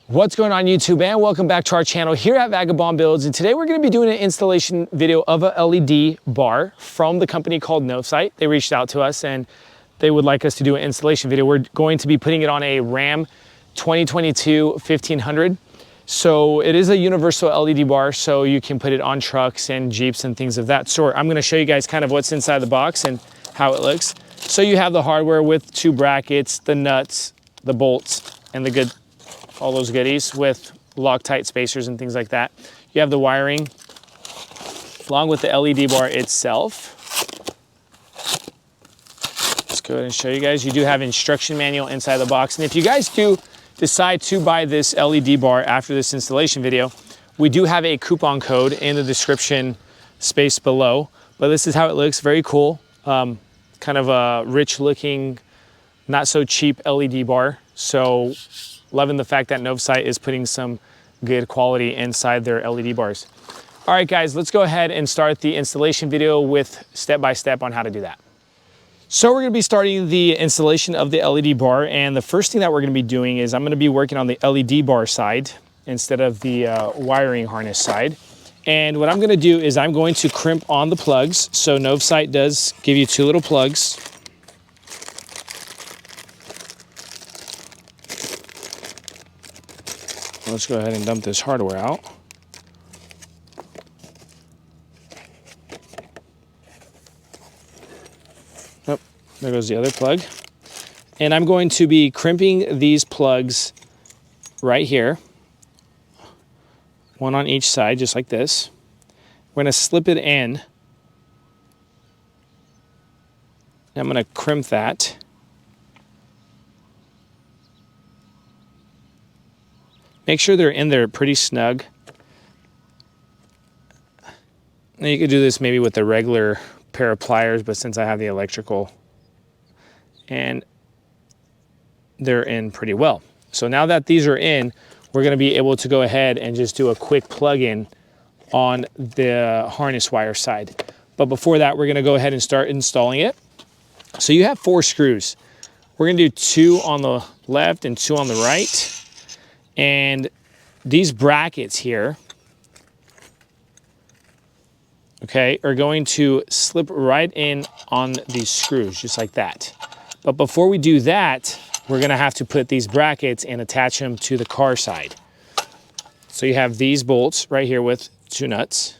What's going on YouTube, and welcome back to our channel here at Vagabond Builds. And today we're going to be doing an installation video of a LED bar from the company called NovSight. They reached out to us and they would like us to do an installation video. We're going to be putting it on a Ram 2022 1500. So it is a universal LED bar, so you can put it on trucks and Jeeps and things of that sort. I'm going to show you guys kind of what's inside the box and how it looks. So you have the hardware with two brackets, the nuts, the bolts, and all those goodies with Loctite spacers and things like that. You have the wiring along with the LED bar itself. Let's go ahead and show you guys. You do have instruction manual inside the box. And if you guys do decide to buy this LED bar after this installation video, we do have a coupon code in the description space below. But this is how it looks, very cool. Kind of a rich looking, not so cheap LED bar. So loving the fact that NovSight is putting some good quality inside their LED bars. All right, guys, let's go ahead and start the installation video with step-by-step on how to do that. So we're gonna be starting the installation of the LED bar, and the first thing that we're gonna be doing is I'm gonna be working on the LED bar side instead of the wiring harness side. And what I'm gonna do is I'm going to crimp on the plugs. So NovSight does give you two little plugs. Let's go ahead and dump this hardware out. Oh, there goes the other plug. And I'm going to be crimping these plugs right here. One on each side, just like this. We're going to slip it in. I'm going to crimp that. Make sure they're in there pretty snug. Now you could do this maybe with a regular pair of pliers, but since I have the electrical, and they're in pretty well. So now that these are in, we're gonna be able to go ahead and just do a quick plug-in on the harness wire side. But before that, we're gonna go ahead and start installing it. So you have 4 screws. We're gonna do 2 on the left and 2 on the right. And these brackets here, okay, are going to slip right in on these screws, just like that. But before we do that, we're gonna have to put these brackets and attach them to the car side. So you have these bolts right here with 2 nuts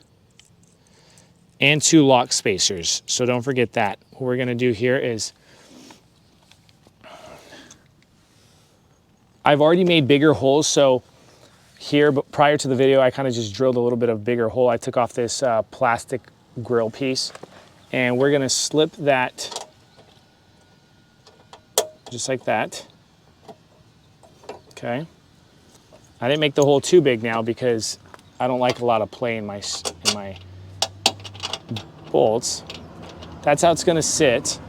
and 2 lock spacers. So don't forget that. What we're gonna do here is, I've already made bigger holes, so here, but prior to the video, I kind of just drilled a little bit of bigger hole. I took off this plastic grill piece, and we're gonna slip that just like that. Okay. I didn't make the hole too big now because I don't like a lot of play in my bolts. That's how it's gonna sit.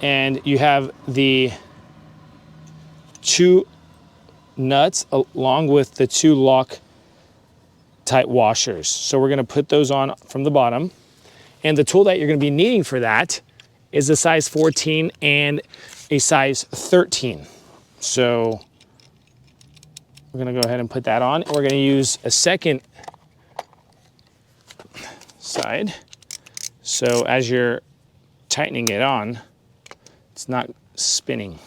And you have the 2 nuts along with the 2 Loctite washers. So we're gonna put those on from the bottom. And the tool that you're gonna be needing for that is a size 14 and a size 13. So we're gonna go ahead and put that on. We're gonna use a second side. So as you're tightening it on, it's not spinning.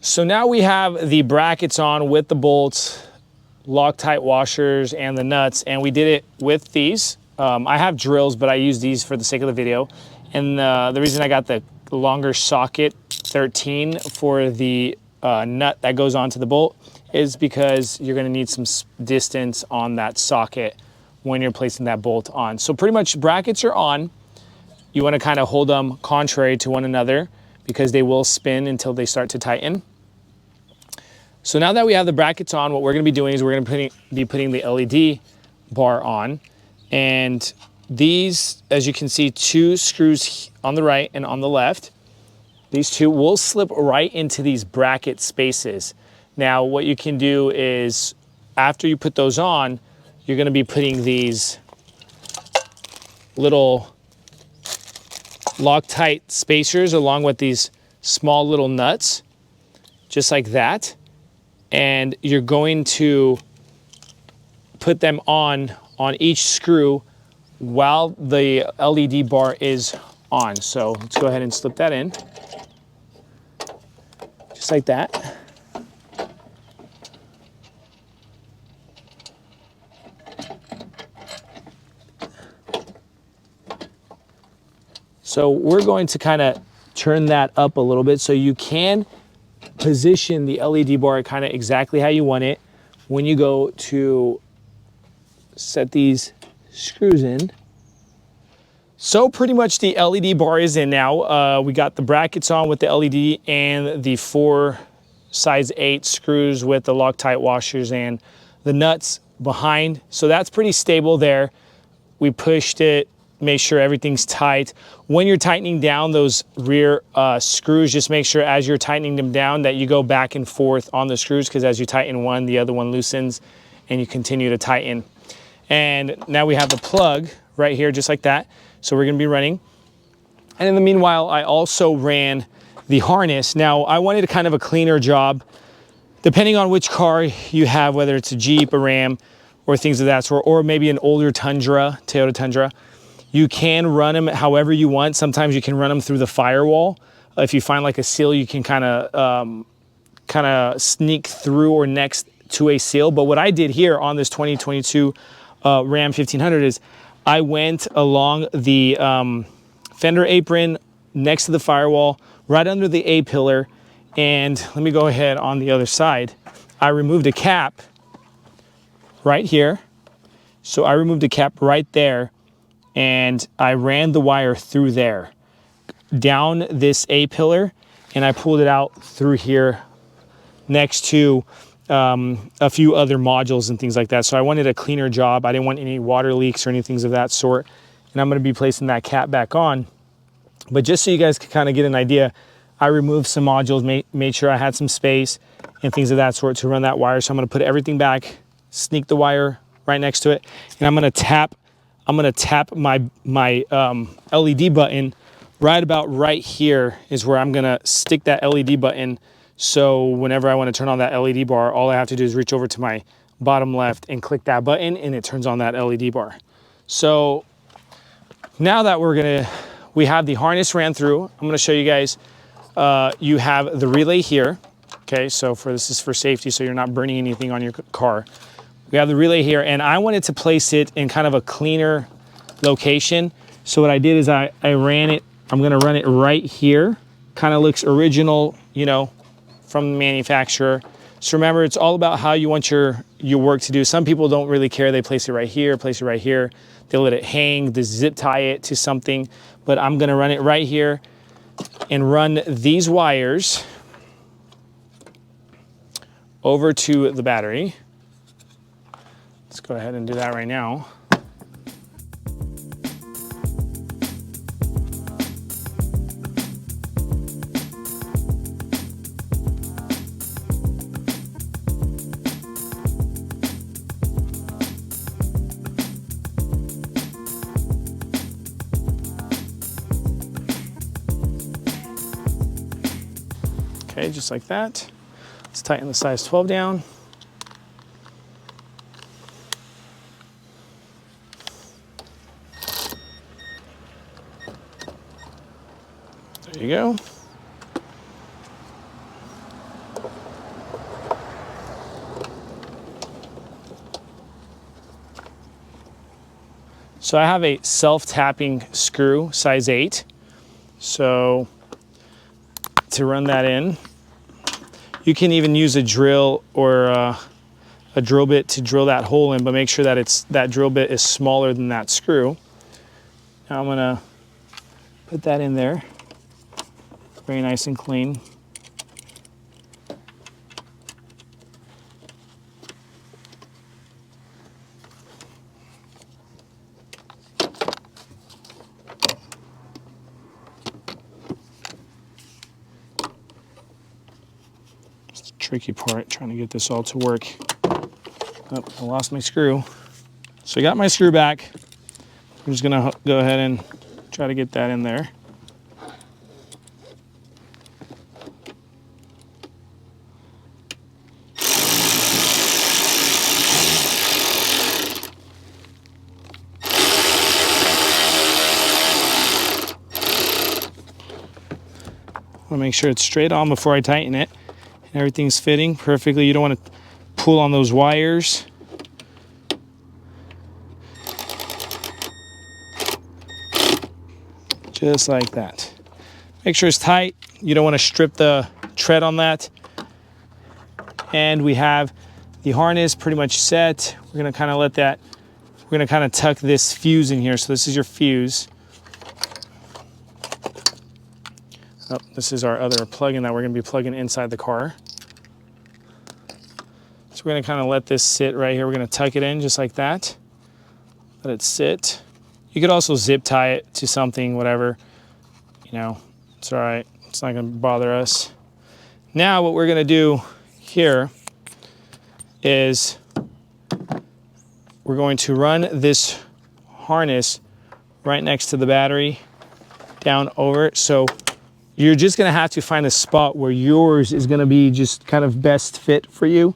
So now we have the brackets on with the bolts, Loctite washers, and the nuts, and we did it with these. I have drills, but I use these for the sake of the video. And the reason I got the longer socket 13 for the nut that goes onto the bolt is because you're gonna need some distance on that socket when you're placing that bolt on. So pretty much brackets are on. You wanna kind of hold them contrary to one another because they will spin until they start to tighten. So now that we have the brackets on, what we're gonna be doing is we're gonna be putting the LED bar on. And these, as you can see, 2 screws on the right and on the left. These 2 will slip right into these bracket spaces. Now, what you can do is, after you put those on, you're gonna be putting these little Loctite spacers along with these small little nuts, just like that. and you're going to put them on each screw while the LED bar is on. So let's go ahead and slip that in, just like that. So we're going to kind of turn that up a little bit so you can position the LED bar kind of exactly how you want it when you go to set these screws in. So pretty much the LED bar is in now. We got the brackets on with the LED and the 4 size 8 screws with the Loctite washers and the nuts behind. So that's pretty stable there. We pushed it, make sure everything's tight. When you're tightening down those rear screws, just make sure as you're tightening them down that you go back and forth on the screws, because as you tighten one, the other one loosens and you continue to tighten. And now we have the plug right here, just like that. So we're gonna be running. And in the meanwhile, I also ran the harness. Now I wanted a kind of a cleaner job, depending on which car you have, whether it's a Jeep, a Ram, or things of that sort, or maybe an older Tundra, Toyota Tundra. You can run them however you want. Sometimes you can run them through the firewall. If you find like a seal, you can kind of sneak through or next to a seal. But what I did here on this 2022 Ram 1500 is I went along the fender apron next to the firewall, right under the A-pillar. And let me go ahead on the other side. I removed a cap right here. So I removed a cap right there, and I ran the wire through there, down this A-pillar, and I pulled it out through here next to a few other modules and things like that. So I wanted a cleaner job. I didn't want any water leaks or anything of that sort. And I'm gonna be placing that cap back on. But just so you guys can kind of get an idea, I removed some modules, made sure I had some space and things of that sort to run that wire. So I'm gonna put everything back, sneak the wire right next to it, and I'm gonna tap my LED button right about right here is where I'm gonna stick that LED button. So whenever I want to turn on that LED bar, all I have to do is reach over to my bottom left and click that button, and it turns on that LED bar. So now that we have the harness ran through, I'm gonna show you guys, you have the relay here. Okay, so this is for safety, so you're not burning anything on your car. We have the relay here, and I wanted to place it in kind of a cleaner location. So what I did is I ran it, I'm gonna run it right here. Kind of looks original, you know, from the manufacturer. So remember, it's all about how you want your work to do. Some people don't really care. They place it right here, place it right here. They let it hang, they zip tie it to something. But I'm gonna run it right here and run these wires over to the battery. Let's go ahead and do that right now. Okay, just like that. Let's tighten the size 12 down. There you go. So I have a self-tapping screw, size 8. So to run that in, you can even use a drill or a drill bit to drill that hole in, but make sure that that drill bit is smaller than that screw. Now I'm gonna put that in there, very nice and clean. Tricky part, trying to get this all to work. Oh, I lost my screw. So I got my screw back. I'm just gonna go ahead and try to get that in there. to make sure it's straight on before I tighten it. Everything's fitting perfectly. You don't want to pull on those wires. Just like that. Make sure it's tight. You don't want to strip the tread on that. And we have the harness pretty much set. We're going to kind of let that, we're going to kind of tuck this fuse in here. So this is your fuse. Oh, this is our other plug-in that we're going to be plugging inside the car. So we're going to kind of let this sit right here. We're going to tuck it in just like that. Let it sit. You could also zip tie it to something, whatever. You know, it's all right. It's not going to bother us. Now what we're going to do here is we're going to run this harness right next to the battery down over it. So you're just going to have to find a spot where yours is going to be just kind of best fit for you.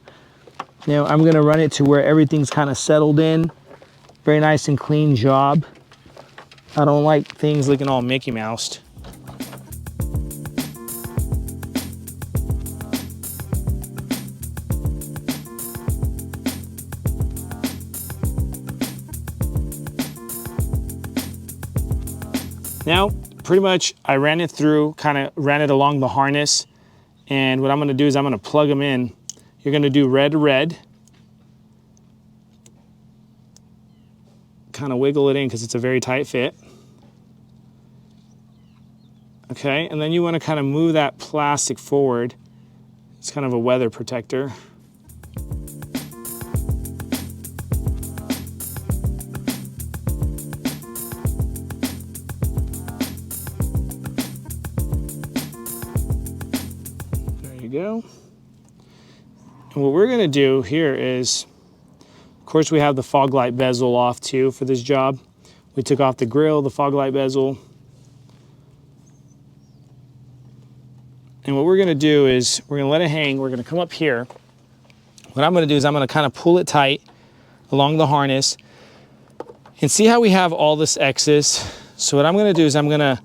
Now I'm going to run it to where everything's kind of settled in. Very nice and clean job. I don't like things looking all Mickey Moused. Now, pretty much I ran it through, kind of ran it along the harness. And what I'm going to do is I'm going to plug them in. You're going to do red to red. Kind of wiggle it in because it's a very tight fit. Okay, and then you want to kind of move that plastic forward. It's kind of a weather protector. Go. And what we're going to do here is, of course, we have the fog light bezel off too for this job. We took off the grill, the fog light bezel. And what we're going to do is we're going to let it hang. We're going to come up here. What I'm going to do is I'm going to kind of pull it tight along the harness and see how we have all this excess. So what I'm going to do is I'm going to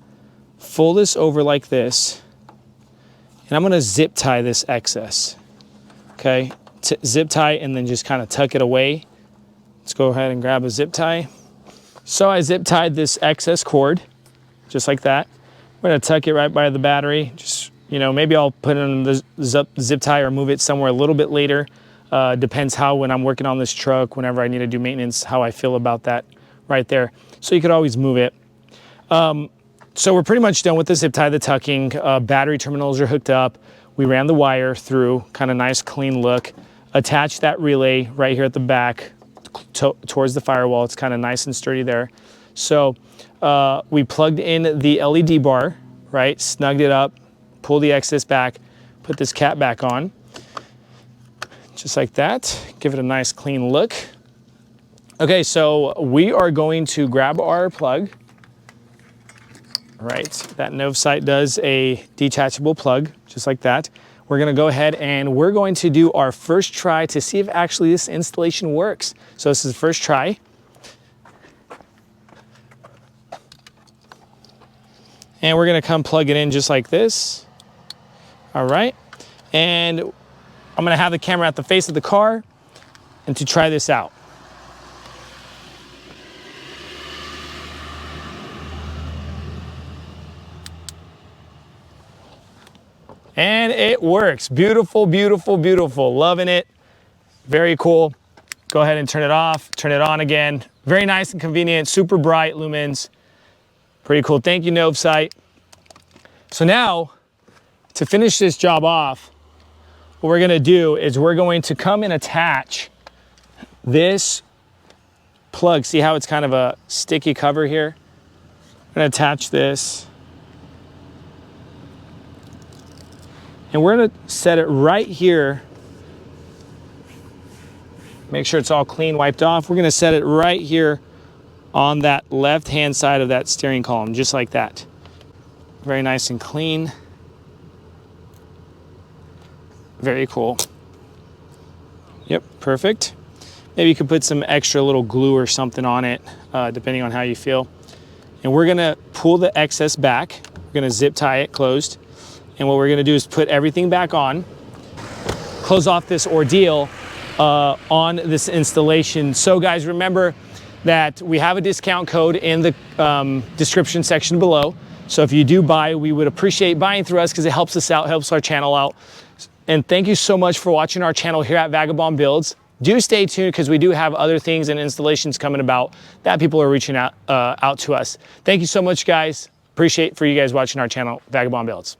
fold this over like this. And I'm going to zip tie this excess, okay? Zip tie and then just kind of tuck it away. Let's go ahead and grab a zip tie. So I zip tied this excess cord, just like that. We're going to tuck it right by the battery. Just, you know, maybe I'll put it in the zip tie or move it somewhere a little bit later. Depends how, when I'm working on this truck, whenever I need to do maintenance, how I feel about that right there. So you could always move it. So we're pretty much done with the zip tie, the tucking. Battery terminals are hooked up. We ran the wire through, kind of nice, clean look. Attached that relay right here at the back towards the firewall. It's kind of nice and sturdy there. So we plugged in the LED bar, right? Snugged it up, pull the excess back, put this cap back on. Just like that. Give it a nice, clean look. Okay, so we are going to grab our plug. Right, that NovSight does a detachable plug, just like that. We're gonna go ahead and we're going to do our first try to see if actually this installation works. So this is the first try. And we're gonna come plug it in just like this. All right, and I'm gonna have the camera at the face of the car and to try this out. And it works. Beautiful, beautiful, beautiful. Loving it. Very cool. Go ahead and turn it off, turn it on again. Very nice and convenient, super bright lumens. Pretty cool. Thank you, NovSight. So now, to finish this job off, what we're gonna do is we're going to come and attach this plug. See how it's kind of a sticky cover here? I'm gonna attach this. And we're gonna set it right here. Make sure it's all clean, wiped off. We're gonna set it right here on that left-hand side of that steering column, just like that. Very nice and clean. Very cool. Yep, perfect. Maybe you could put some extra little glue or something on it, depending on how you feel. And we're gonna pull the excess back. We're gonna zip tie it closed. And what we're gonna do is put everything back on, close off this ordeal on this installation. So guys, remember that we have a discount code in the description section below. So if you do buy, we would appreciate buying through us because it helps us out, helps our channel out. And thank you so much for watching our channel here at Vagabond Builds. Do stay tuned because we do have other things and installations coming about that people are reaching out to us. Thank you so much, guys. Appreciate for you guys watching our channel, Vagabond Builds.